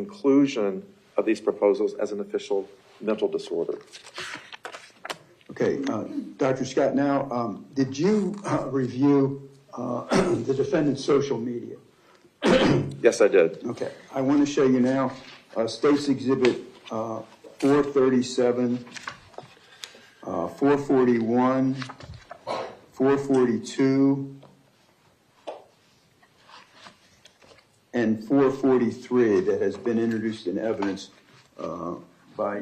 inclusion of these proposals as an official mental disorder. Okay, Dr. Scott, now, did you review the defendant's social media? Yes, I did. Okay, I want to show you now State's Exhibit 437, 441, 442, and 443 that has been introduced in evidence by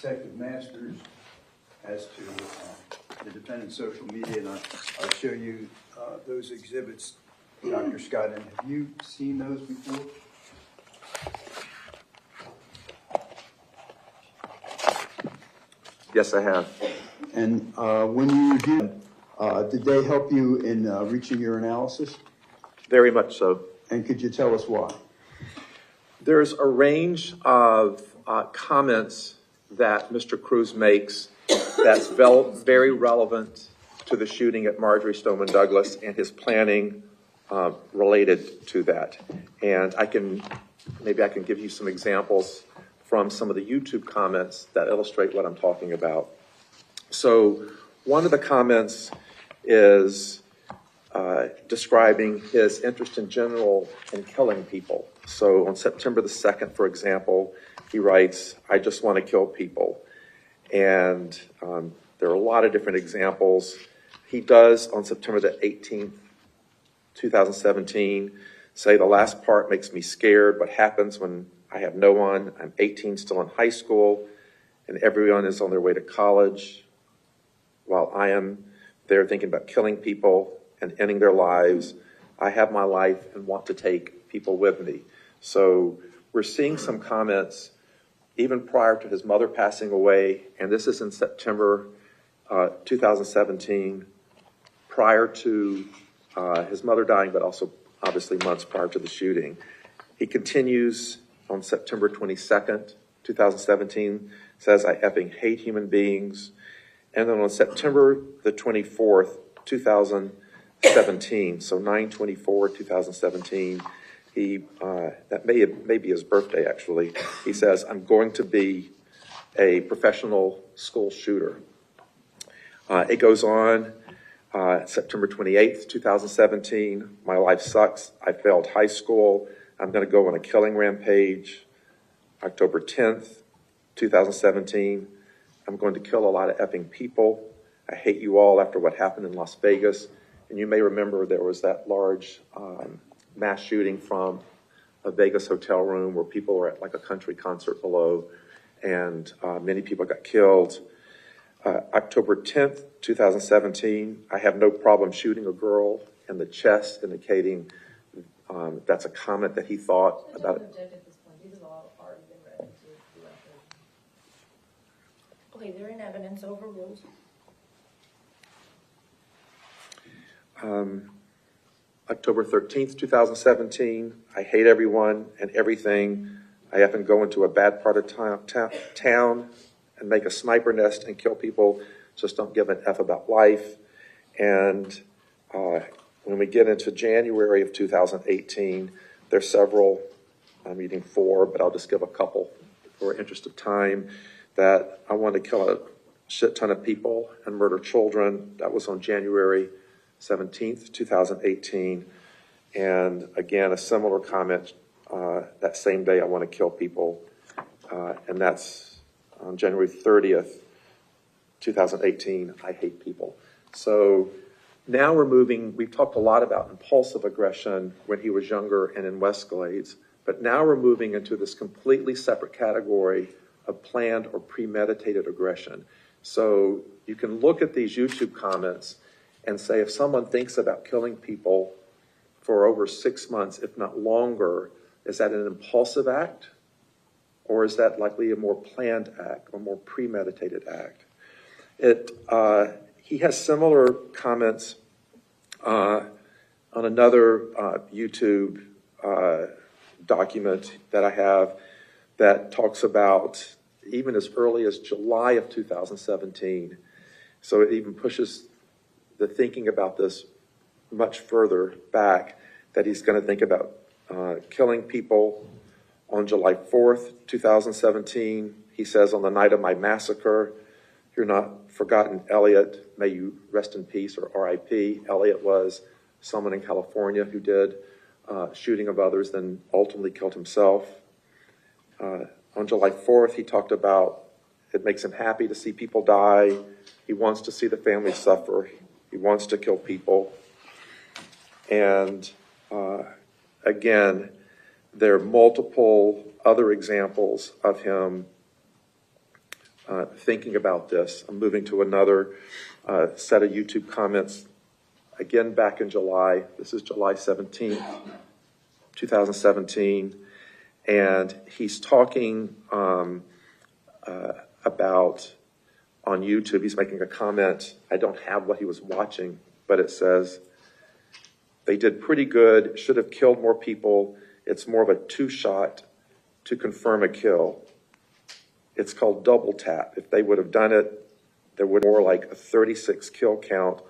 Detective Masters as to the defendant's social media, and I'll show you those exhibits, Dr. Scott. And have you seen those before? Yes, I have. And when you reviewed them, did they help you in reaching your analysis? Very much so. And could you tell us why? There's a range of comments that Mr. Cruz makes that's very relevant to the shooting at Marjory Stoneman Douglas and his planning related to that. And maybe I can give you some examples from some of the YouTube comments that illustrate what I'm talking about. So one of the comments is describing his interest in general in killing people. So on September the 2nd, for example, he writes, "I just want to kill people." And there are a lot of different examples. He does on September the 18th, 2017, say, "The last part makes me scared. What happens when I have no one? I'm 18, still in high school, and everyone is on their way to college, while I am there thinking about killing people and ending their lives. I have my life and want to take people with me." So we're seeing some comments even prior to his mother passing away, and this is in September 2017, prior to his mother dying, but also obviously months prior to the shooting. He continues on September 22nd, 2017, says, "I effing hate human beings." And then on September the 24th, 2017, so 9/24/2017, that may be his birthday actually, he says, "I'm going to be a professional school shooter." It goes on, September 28th, 2017, "My life sucks. I failed high school. I'm going to go on a killing rampage." October 10th, 2017, "I'm going to kill a lot of effing people. I hate you all after what happened in Las Vegas." And you may remember there was that large mass shooting from a Vegas hotel room where people were at like a country concert below, and many people got killed. October 10th, 2017, "I have no problem shooting a girl in the chest," indicating that's a comment that he thought about it. These have all already been read into the record. Okay, they're in evidence, overruled. October 13th, 2017, "I hate everyone and everything. I effing go into a bad part of town and make a sniper nest and kill people. Just don't give an F about life." And when we get into January of 2018, there's several, I'm reading 4, but I'll just give a couple for interest of time, that "I want to kill a shit ton of people and murder children." That was on January 17th, 2018. And again, a similar comment that same day, "I want to kill people." And that's on January 30th, 2018, "I hate people." So now we've talked a lot about impulsive aggression when he was younger and in Westglades, but now we're moving into this completely separate category of planned or premeditated aggression. So you can look at these YouTube comments and say, if someone thinks about killing people for over 6 months, if not longer, is that an impulsive act? Or is that likely a more planned act or more premeditated act? He has similar comments on another YouTube document that I have that talks about even as early as July of 2017. So it even pushes the thinking about this much further back, that he's going to think about killing people On July 4th, 2017, he says, on the night of my massacre, you're not forgotten, Elliot. May you rest in peace, or RIP. Elliot was someone in California who did shooting of others, then ultimately killed himself. On July 4th, he talked about it makes him happy to see people die. He wants to see the family suffer. He wants to kill people. And again, there are multiple other examples of him thinking about this. I'm moving to another set of YouTube comments. Again, back in July, this is July 17th, 2017, and he's talking about, on YouTube, he's making a comment. I don't have what he was watching, but it says, they did pretty good, should have killed more people. It's more of a two-shot to confirm a kill. It's called double tap. If they would have done it, there would be more like a 36 kill count,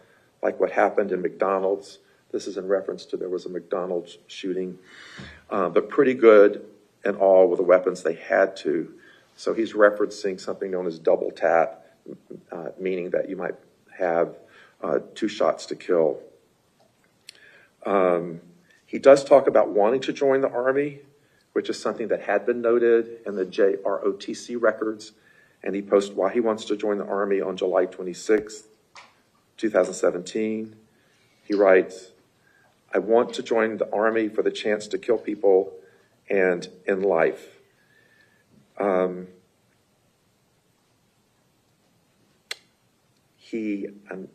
like what happened in McDonald's. This is in reference to there was a McDonald's shooting, but pretty good in all with the weapons they had to. So he's referencing something known as double tap, meaning that you might have 2 shots to kill. He does talk about wanting to join the Army, which is something that had been noted in the JROTC records, and he posts why he wants to join the Army on July 26th, 2017. He writes, I want to join the Army for the chance to kill people and in life. I'm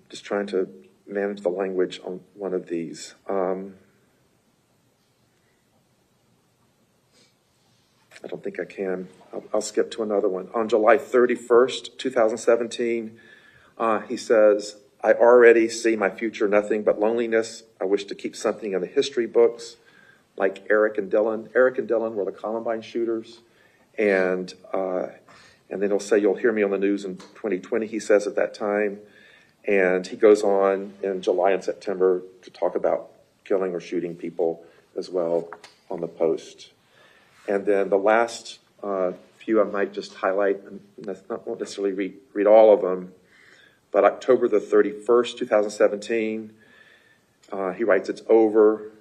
just trying to manage the language on one of these. I don't think I can. I'll skip to another one. On July 31st, 2017, he says, I already see my future nothing but loneliness. I wish to keep something in the history books, like Eric and Dylan. Eric and Dylan were the Columbine shooters. And then he'll say, you'll hear me on the news in 2020, he says at that time. And he goes on in July and September to talk about killing or shooting people as well on the post. And then the last few I might just highlight, and not necessarily read all of them, but October the 31st, 2017, he writes, it's over.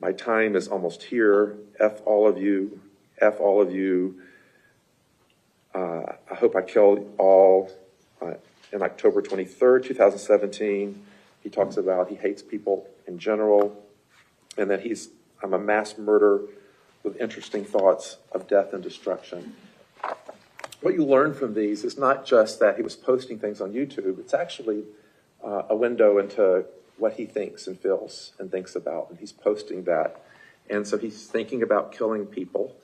My time is almost here. F all of you. F all of you. I hope I kill all. In October 23rd, 2017, he talks about he hates people in general, and that I'm a mass murderer with interesting thoughts of death and destruction. What you learn from these is not just that he was posting things on YouTube, it's actually a window into what he thinks and feels and thinks about, and he's posting that. And so he's thinking about killing people.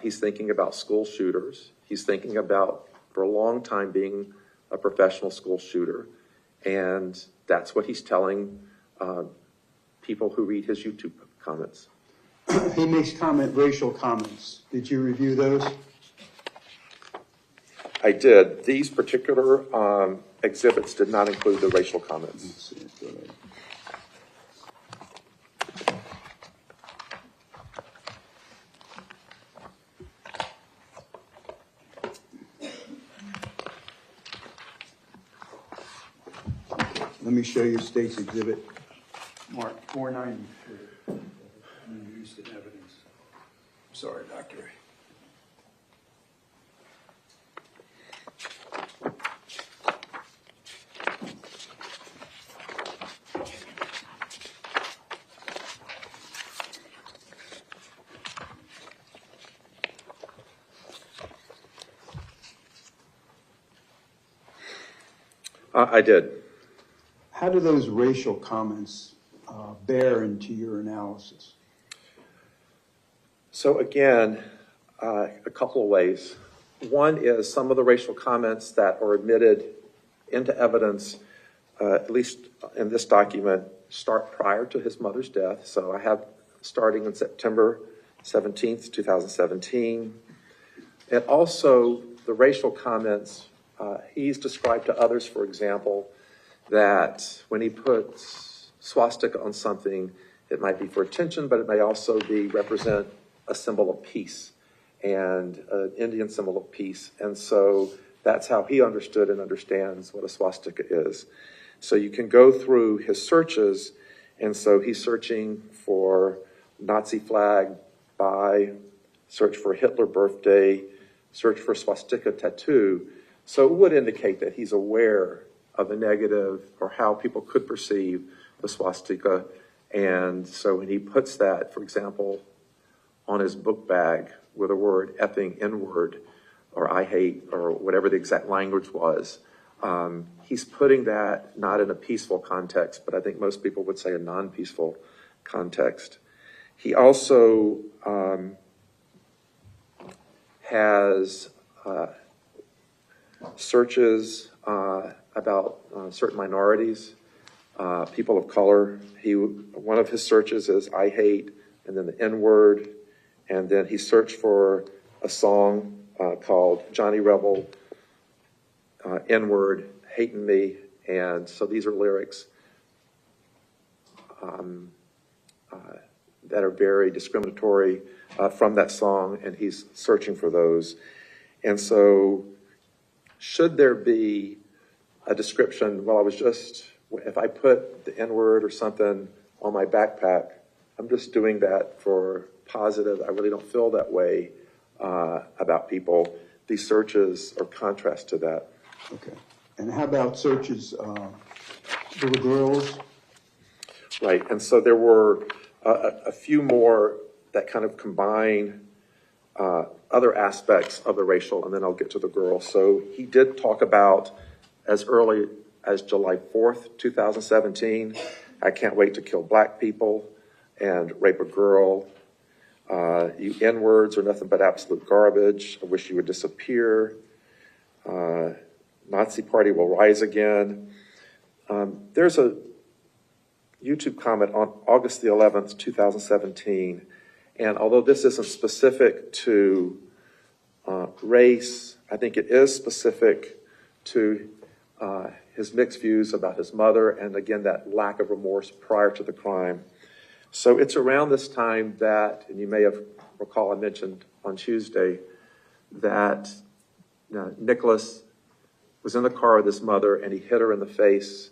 He's thinking about school shooters. He's thinking about, for a long time, being a professional school shooter. And that's what he's telling people who read his YouTube comments. He makes racial comments. Did you review those? I did. These particular exhibits did not include the racial comments. Let's see, go ahead. Let me show you State's Exhibit Mark 493. Used in evidence. Sorry, Dr. Ray. I did. How do those racial comments bear into your analysis? So again, a couple of ways. One is some of the racial comments that are admitted into evidence, at least in this document, start prior to his mother's death. So I have starting in September 17th, 2017. And also the racial comments, he's described to others, for example, that when he puts swastika on something, it might be for attention, but it may also represent a symbol of peace and an Indian symbol of peace. And so that's how he understood and understands what a swastika is. So you can go through his searches, and so he's searching for Nazi flag, search for Hitler birthday, search for swastika tattoo. So it would indicate that he's aware of the negative or how people could perceive the swastika. And so when he puts that, for example, on his book bag with a word effing N-word or I hate or whatever the exact language was, he's putting that not in a peaceful context, but I think most people would say a non-peaceful context. He also has searches about certain minorities, people of color. One of his searches is I hate, and then the N-word, and then he searched for a song called Johnny Rebel, N-word, hating me, and so these are lyrics that are very discriminatory from that song, and he's searching for those. And so should there be a description, well, if I put the N-word or something on my backpack, I'm just doing that for positive. I really don't feel that way about people. These searches are contrast to that. Okay. And how about searches for the girls? Right, and so there were a few more that kind of combine other aspects of the racial, and then I'll get to the girl. So he did talk about as early as July 4th, 2017, I can't wait to kill black people and rape a girl. You N-words are nothing but absolute garbage. I wish you would disappear. Nazi party will rise again. There's a YouTube comment on August the 11th, 2017. And although this isn't specific to race, I think it is specific to his mixed views about his mother, and again, that lack of remorse prior to the crime. So it's around this time that, and you may have recall I mentioned on Tuesday, that Nikolas was in the car with his mother and he hit her in the face.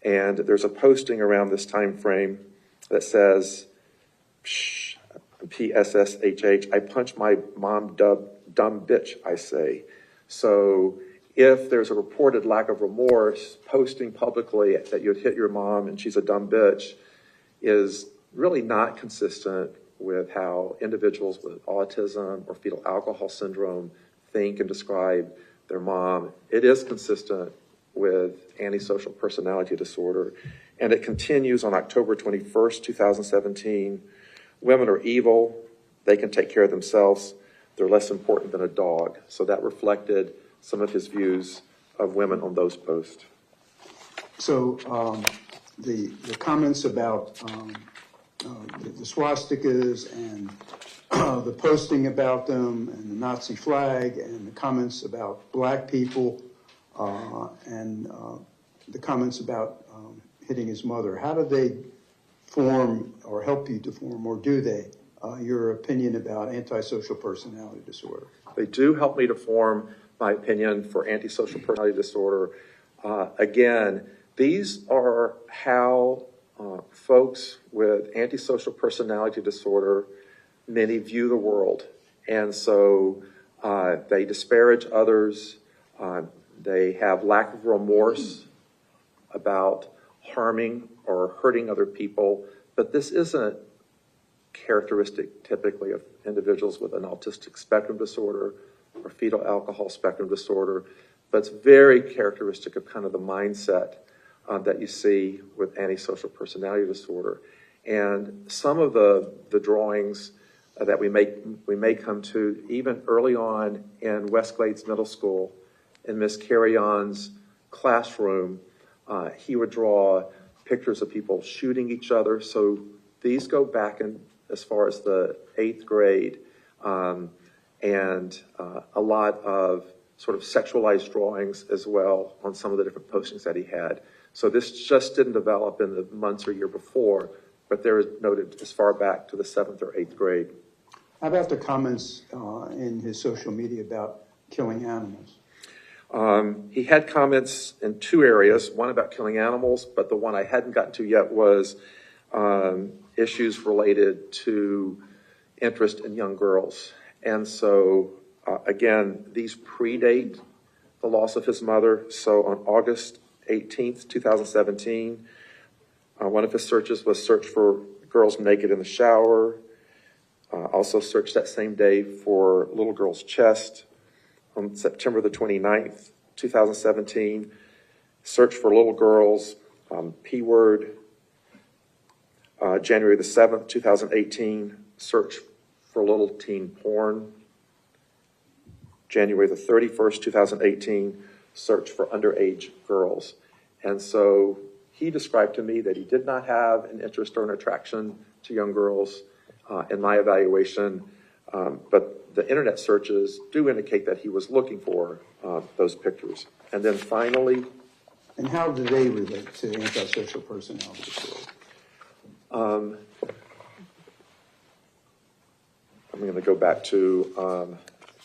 And there's a posting around this time frame that says, PSSHH, I punch my mom, dumb bitch, I say. So if there's a reported lack of remorse, posting publicly that you'd hit your mom and she's a dumb bitch is really not consistent with how individuals with autism or fetal alcohol syndrome think and describe their mom. It is consistent with antisocial personality disorder. And it continues on October 21st, 2017. Women are evil. They can take care of themselves. They're less important than a dog. So that reflected some of his views of women on those posts. So the comments about the swastikas and the posting about them and the Nazi flag and the comments about black people and the comments about hitting his mother, how do they form or help you to form, or do they, your opinion about antisocial personality disorder? They do help me to form my opinion for antisocial personality disorder. Again, these are how folks with antisocial personality disorder, many view the world. And so they disparage others. They have lack of remorse about harming or hurting other people. But this isn't characteristic typically of individuals with an autistic spectrum disorder or fetal alcohol spectrum disorder, but it's very characteristic of kind of the mindset that you see with antisocial personality disorder. And some of the drawings that we may come to even early on in Westglades Middle School, in Miss Carry-On's classroom, he would draw pictures of people shooting each other. So these go back in as far as the 8th grade, and a lot of sort of sexualized drawings as well on some of the different postings that he had. So this just didn't develop in the months or year before, but there is noted as far back to the 7th or 8th grade. How about the comments in his social media about killing animals? He had comments in two areas, one about killing animals, but the one I hadn't gotten to yet was issues related to interest in young girls. And so, again, these predate the loss of his mother. So on August 18th, 2017, one of his searches was search for girls naked in the shower. Also searched that same day for little girl's chest. On September the 29th, 2017, search for little girls, P-word. January the 7th, 2018, search for little teen porn. January the 31st, 2018, search for underage girls. And so he described to me that he did not have an interest or an attraction to young girls in my evaluation, but the internet searches do indicate that he was looking for those pictures. And then finally... And how do they relate to antisocial personality disorder? I'm going to go back to,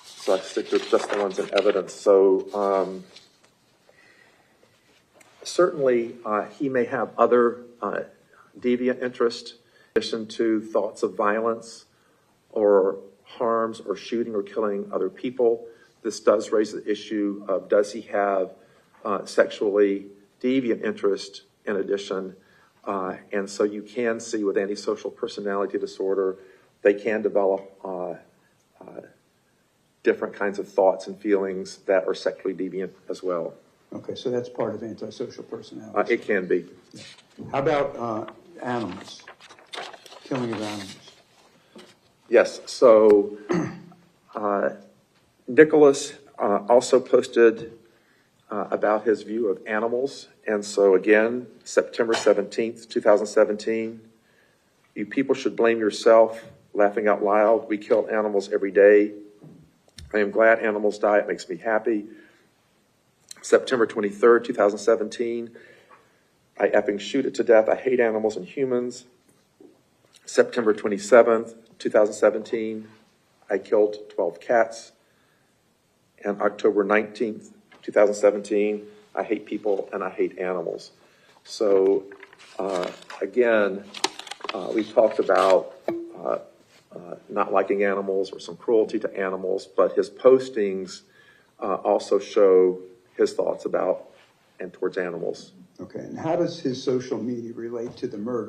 so I stick to just the ones in evidence. So certainly he may have other deviant interest in addition to thoughts of violence or harms or shooting or killing other people. This does raise the issue of, does he have sexually deviant interest in addition? And so you can see with antisocial personality disorder, they can develop different kinds of thoughts and feelings that are sexually deviant as well. Okay, so that's part of antisocial personality. It can be. How about animals? Killing of animals? Yes, so Nikolas also posted about his view of animals. And so again, September 17th, 2017, you people should blame yourself, laughing out loud. We kill animals every day. I am glad animals die. It makes me happy. September 23rd, 2017, I effing shoot it to death. I hate animals and humans. September 27th, 2017, I killed 12 cats. And October 19th, 2017, I hate people and I hate animals. So again, we talked about not liking animals or some cruelty to animals, but his postings also show his thoughts about and towards animals. Okay, and how does his social media relate to the murder